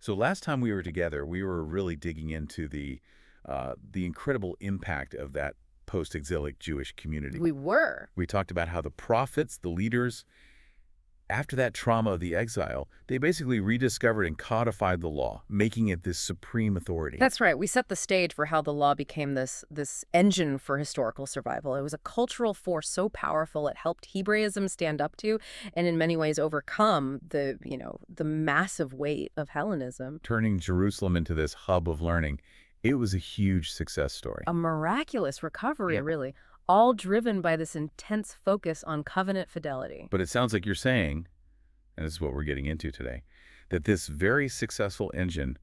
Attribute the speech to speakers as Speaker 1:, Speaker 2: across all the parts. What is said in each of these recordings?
Speaker 1: So last time we were together, we were really digging into the incredible impact of that post-exilic Jewish community.
Speaker 2: We were.
Speaker 1: We talked about how the prophets, the leaders, after that trauma of the exile, they basically rediscovered and codified the law, making it this supreme authority.
Speaker 2: That's right. We set the stage for how the law became this engine for historical survival. It was a cultural force so powerful it helped Hebraism stand up to and in many ways overcome the massive weight of Hellenism.
Speaker 1: Turning Jerusalem into this hub of learning, it was a huge success story.
Speaker 2: A miraculous recovery,
Speaker 1: Yeah.
Speaker 2: really, all driven by this intense focus on covenant fidelity.
Speaker 1: But it sounds like you're saying, and this is what we're getting into today, that this very successful engine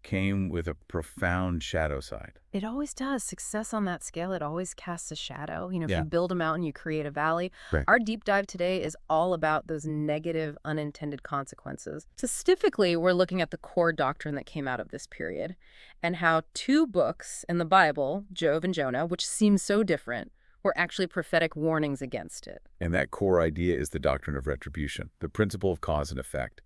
Speaker 1: came with a profound shadow side.
Speaker 2: It always does. Success on that scale, it always casts a shadow. If
Speaker 1: Yeah.
Speaker 2: you build a mountain, you create a valley.
Speaker 1: Right.
Speaker 2: Our deep dive today is all about those negative, unintended consequences. Specifically, we're looking at the core doctrine that came out of this period and how two books in the Bible, Job and Jonah, which seem so different, were actually prophetic warnings against it.
Speaker 1: And that core idea is the doctrine of retribution, the principle of cause and effect.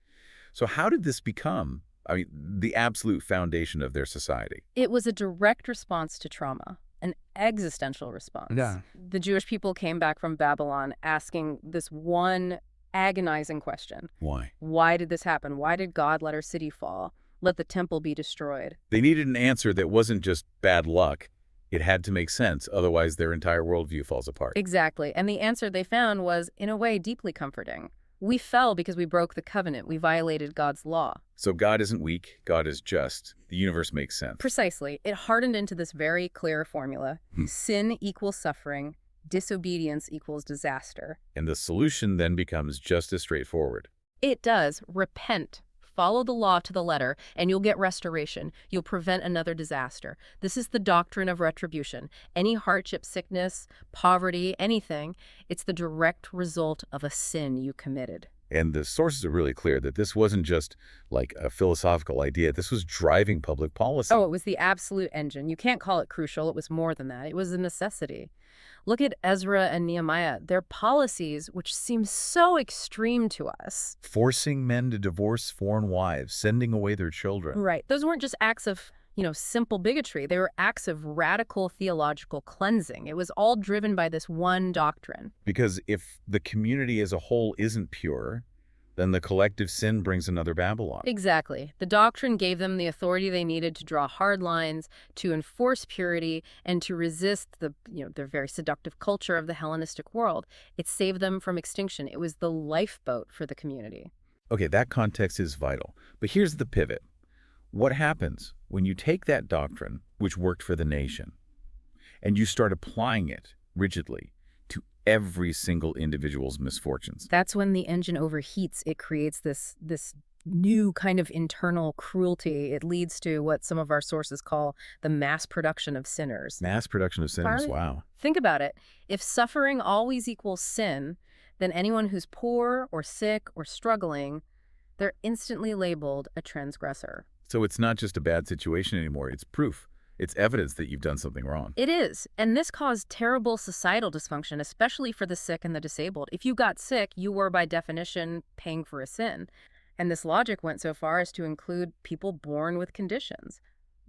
Speaker 1: So how did this become, the absolute foundation of their society?
Speaker 2: It was a direct response to trauma, an existential response.
Speaker 3: Yeah.
Speaker 2: The Jewish people came back from Babylon asking this one agonizing question.
Speaker 1: Why?
Speaker 2: Why did this happen? Why did God let our city fall? Let the temple be destroyed?
Speaker 1: They needed an answer that wasn't just bad luck. It had to make sense, otherwise their entire worldview falls apart.
Speaker 2: Exactly. And the answer they found was, in a way, deeply comforting. We fell because we broke the covenant. We violated God's law.
Speaker 1: So God isn't weak, God is just. The universe makes sense.
Speaker 2: Precisely. It hardened into this very clear formula.
Speaker 1: Hmm.
Speaker 2: Sin equals suffering. Disobedience equals disaster.
Speaker 1: And the solution then becomes just as straightforward.
Speaker 2: It does. Repent. Follow the law to the letter, and you'll get restoration. You'll prevent another disaster. This is the doctrine of retribution. Any hardship, sickness, poverty, anything, it's the direct result of a sin you committed.
Speaker 1: And the sources are really clear that this wasn't just like a philosophical idea. This was driving public policy.
Speaker 2: Oh, it was the absolute engine. You can't call it crucial. It was more than that. It was a necessity. Look at Ezra and Nehemiah. Their policies, which seem so extreme to us.
Speaker 1: Forcing men to divorce foreign wives, sending away their children.
Speaker 2: Right. Those weren't just acts of, simple bigotry. They were acts of radical theological cleansing. It was all driven by this one doctrine.
Speaker 1: Because if the community as a whole isn't pure, then the collective sin brings another Babylon.
Speaker 2: Exactly. The doctrine gave them the authority they needed to draw hard lines, to enforce purity, and to resist the very seductive culture of the Hellenistic world. It saved them from extinction. It was the lifeboat for the community.
Speaker 1: Okay, that context is vital. But here's the pivot. What happens when you take that doctrine, which worked for the nation, and you start applying it rigidly to every single individual's misfortunes?
Speaker 2: That's when the engine overheats. It creates this new kind of internal cruelty. It leads to what some of our sources call the mass production of sinners.
Speaker 1: Mass production of sinners,
Speaker 2: Farley?
Speaker 1: wow.
Speaker 2: Think about it. If suffering always equals sin, then anyone who's poor or sick or struggling, they're instantly labeled a transgressor.
Speaker 1: So it's not just a bad situation anymore. It's proof. It's evidence that you've done something wrong.
Speaker 2: It is. And this caused terrible societal dysfunction, especially for the sick and the disabled. If you got sick, you were by definition paying for a sin. And this logic went so far as to include people born with conditions.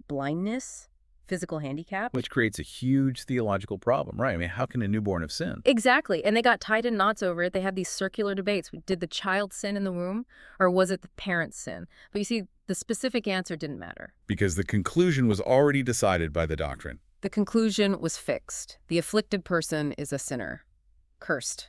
Speaker 2: Blindness, physical handicap.
Speaker 1: Which creates a huge theological problem, right? How can a newborn have sinned?
Speaker 2: Exactly. And they got tied in knots over it. They had these circular debates. Did the child sin in the womb, or was it the parent's sin? But you see, the specific answer didn't matter.
Speaker 1: Because the conclusion was already decided by the doctrine.
Speaker 2: The conclusion was fixed. The afflicted person is a sinner. Cursed.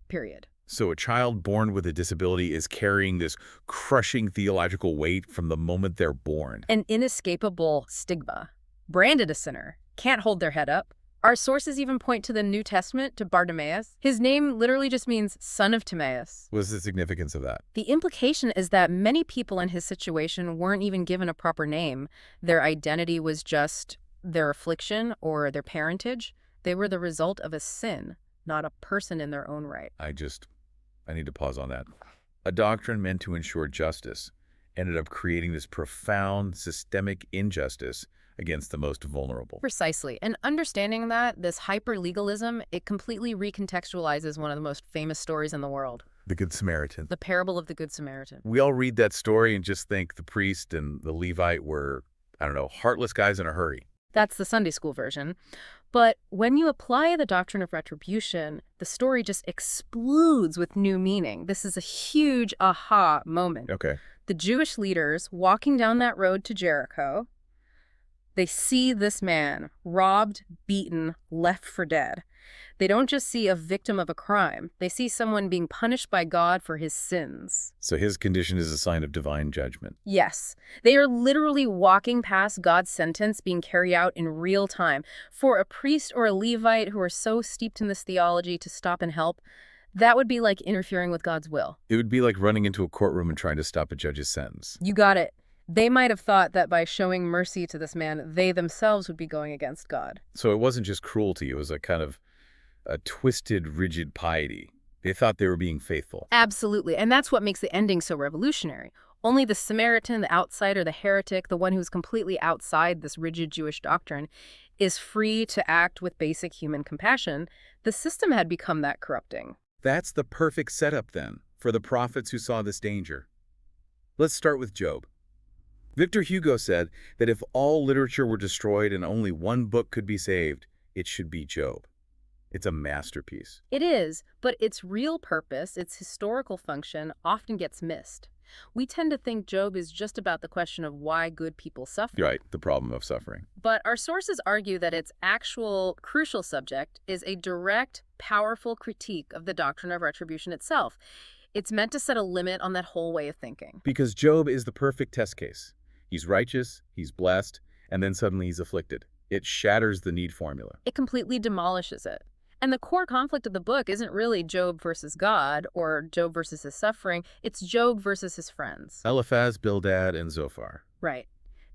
Speaker 2: Period.
Speaker 1: So a child born with a disability is carrying this crushing theological weight from the moment they're born.
Speaker 2: An inescapable stigma. Branded a sinner. Can't hold their head up. Our sources even point to the New Testament, to Bartimaeus. His name literally just means son of Timaeus.
Speaker 1: What's the significance of that?
Speaker 2: The implication is that many people in his situation weren't even given a proper name. Their identity was just their affliction or their parentage. They were the result of a sin, not a person in their own right.
Speaker 1: I need to pause on that. A doctrine meant to ensure justice ended up creating this profound systemic injustice against the most vulnerable.
Speaker 2: Precisely. And understanding that, this hyper-legalism, it completely recontextualizes one of the most famous stories in the world.
Speaker 1: The Good Samaritan.
Speaker 2: The parable of the Good Samaritan.
Speaker 1: We all read that story and just think the priest and the Levite were, I don't know, heartless guys in a hurry.
Speaker 2: That's the Sunday school version. But when you apply the doctrine of retribution, the story just explodes with new meaning. This is a huge aha moment.
Speaker 1: Okay.
Speaker 2: The Jewish leaders walking down that road to Jericho, they see this man robbed, beaten, left for dead. They don't just see a victim of a crime. They see someone being punished by God for his sins.
Speaker 1: So his condition is a sign of divine judgment.
Speaker 2: Yes, they are literally walking past God's sentence being carried out in real time. For a priest or a Levite who are so steeped in this theology to stop and help, that would be like interfering with God's will.
Speaker 1: It would be like running into a courtroom and trying to stop a judge's sentence.
Speaker 2: You got it. They might have thought that by showing mercy to this man, they themselves would be going against God.
Speaker 1: So it wasn't just cruelty. It was a kind of a twisted, rigid piety. They thought they were being faithful.
Speaker 2: Absolutely. And that's what makes the ending so revolutionary. Only the Samaritan, the outsider, the heretic, the one who's completely outside this rigid Jewish doctrine, is free to act with basic human compassion. The system had become that corrupting.
Speaker 1: That's the perfect setup, then, for the prophets who saw this danger. Let's start with Job. Victor Hugo said that if all literature were destroyed and only one book could be saved, it should be Job. It's a masterpiece.
Speaker 2: It is, but its real purpose, its historical function, often gets missed. We tend to think Job is just about the question of why good people suffer.
Speaker 1: Right, the problem of suffering.
Speaker 2: But our sources argue that its actual crucial subject is a direct, powerful critique of the doctrine of retribution itself. It's meant to set a limit on that whole way of thinking.
Speaker 1: Because Job is the perfect test case. He's righteous, he's blessed, and then suddenly he's afflicted. It shatters the need formula.
Speaker 2: It completely demolishes it. And the core conflict of the book isn't really Job versus God or Job versus his suffering. It's Job versus his friends.
Speaker 1: Eliphaz, Bildad, and Zophar.
Speaker 2: Right.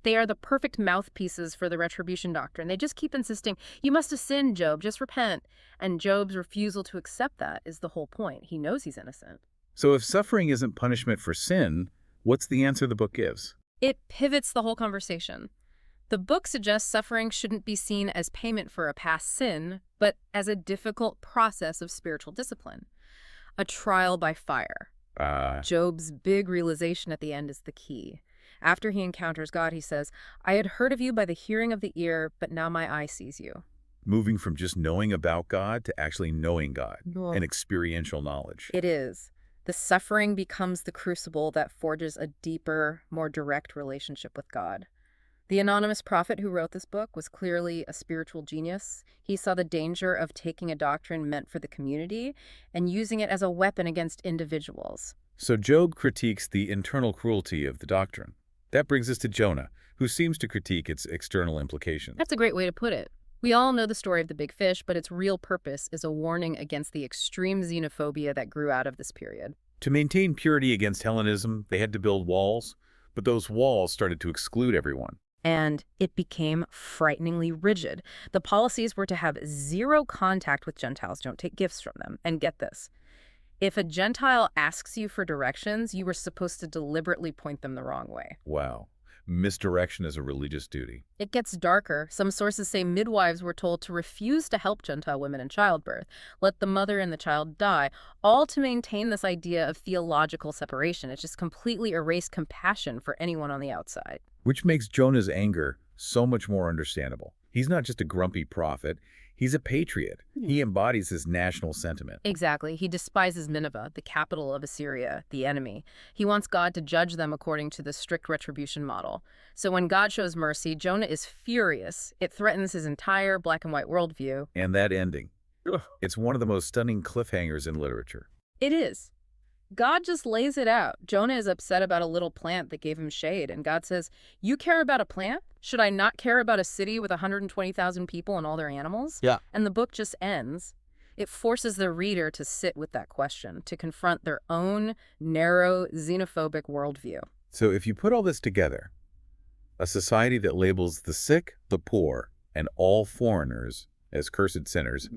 Speaker 2: They are the perfect mouthpieces for the retribution doctrine. They just keep insisting, you must have sinned, Job, just repent. And Job's refusal to accept that is the whole point. He knows he's innocent.
Speaker 1: So if suffering isn't punishment for sin, what's the answer the book gives?
Speaker 2: It pivots the whole conversation. The book suggests suffering shouldn't be seen as payment for a past sin, but as a difficult process of spiritual discipline. A trial by fire. Job's big realization at the end is the key. After he encounters God, he says, I had heard of you by the hearing of the ear, but now my eye sees you.
Speaker 1: Moving from just knowing about God to actually knowing God,
Speaker 2: Ugh.
Speaker 1: and experiential knowledge.
Speaker 2: It is. The suffering becomes the crucible that forges a deeper, more direct relationship with God. The anonymous prophet who wrote this book was clearly a spiritual genius. He saw the danger of taking a doctrine meant for the community and using it as a weapon against individuals.
Speaker 1: So Job critiques the internal cruelty of the doctrine. That brings us to Jonah, who seems to critique its external implications.
Speaker 2: That's a great way to put it. We all know the story of the big fish, but its real purpose is a warning against the extreme xenophobia that grew out of this period.
Speaker 1: To maintain purity against Hellenism, they had to build walls, but those walls started to exclude everyone.
Speaker 2: And it became frighteningly rigid. The policies were to have zero contact with Gentiles, don't take gifts from them. And get this, if a Gentile asks you for directions, you were supposed to deliberately point them the wrong way.
Speaker 1: Wow. Misdirection is a religious duty.
Speaker 2: It gets darker. Some sources say midwives were told to refuse to help Gentile women in childbirth, let the mother and the child die, all to maintain this idea of theological separation. It just completely erased compassion for anyone on the outside.
Speaker 1: Which makes Jonah's anger so much more understandable. He's not just a grumpy prophet, he's a patriot. He embodies this national sentiment.
Speaker 2: Exactly. He despises Nineveh, the capital of Assyria, the enemy. He wants God to judge them according to the strict retribution model. So when God shows mercy, Jonah is furious. It threatens his entire black and white worldview.
Speaker 1: And that ending. It's one of the most stunning cliffhangers in literature.
Speaker 2: It is. God just lays it out. Jonah is upset about a little plant that gave him shade, and God says, you care about a plant? Should I not care about a city with 120,000 people and all their animals?
Speaker 1: Yeah.
Speaker 2: And the book just ends. It forces the reader to sit with that question, to confront their own narrow, xenophobic worldview.
Speaker 1: So if you put all this together, a society that labels the sick, the poor, and all foreigners as cursed sinners,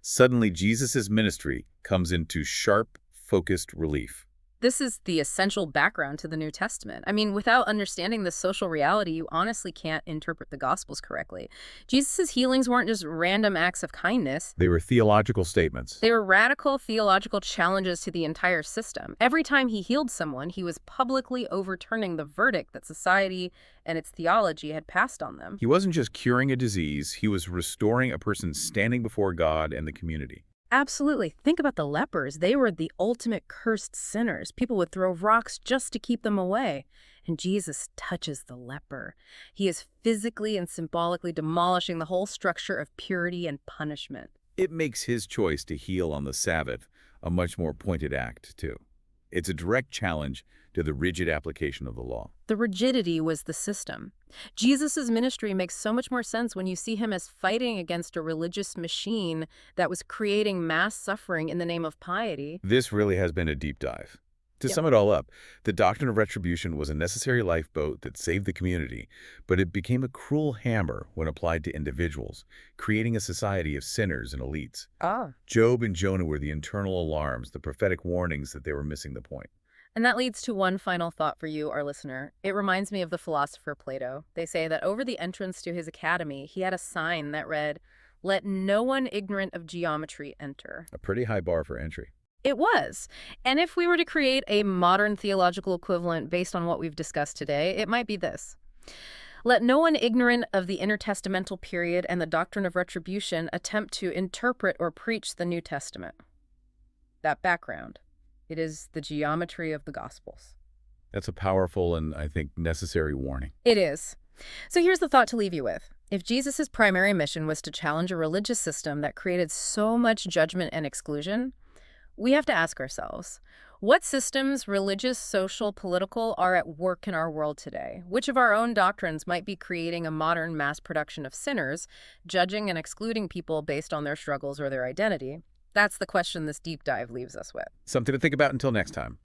Speaker 1: suddenly Jesus' ministry comes into sharp, focused relief.
Speaker 2: This is the essential background to the New Testament. I mean, without understanding this social reality, you honestly can't interpret the Gospels correctly. Jesus' healings weren't just random acts of kindness.
Speaker 1: They were theological statements.
Speaker 2: They were radical theological challenges to the entire system. Every time he healed someone, he was publicly overturning the verdict that society and its theology had passed on them.
Speaker 1: He wasn't just curing a disease, he was restoring a person standing before God and the community.
Speaker 2: Absolutely. Think about the lepers. They were the ultimate cursed sinners. People would throw rocks just to keep them away. And Jesus touches the leper. He is physically and symbolically demolishing the whole structure of purity and punishment.
Speaker 1: It makes his choice to heal on the Sabbath a much more pointed act, too. It's a direct challenge to the rigid application of the law.
Speaker 2: The rigidity was the system. Jesus' ministry makes so much more sense when you see him as fighting against a religious machine that was creating mass suffering in the name of piety.
Speaker 1: This really has been a deep dive. To
Speaker 2: Yep.
Speaker 1: sum it all up, the doctrine of retribution was a necessary lifeboat that saved the community, but it became a cruel hammer when applied to individuals, creating a society of sinners and elites.
Speaker 2: Ah.
Speaker 1: Job and Jonah were the internal alarms, the prophetic warnings that they were missing the point.
Speaker 2: And that leads to one final thought for you, our listener. It reminds me of the philosopher Plato. They say that over the entrance to his academy, he had a sign that read, "Let no one ignorant of geometry enter."
Speaker 1: A pretty high bar for entry.
Speaker 2: It was. And if we were to create a modern theological equivalent based on what we've discussed today, it might be this. Let no one ignorant of the intertestamental period and the doctrine of retribution attempt to interpret or preach the New Testament. That background. It is the geometry of the Gospels.
Speaker 1: That's a powerful and, I think, necessary warning.
Speaker 2: It is. So here's the thought to leave you with. If Jesus' primary mission was to challenge a religious system that created so much judgment and exclusion, we have to ask ourselves, what systems, religious, social, political, are at work in our world today? Which of our own doctrines might be creating a modern mass production of sinners, judging and excluding people based on their struggles or their identity? That's the question this deep dive leaves us with.
Speaker 1: Something to think about until next time.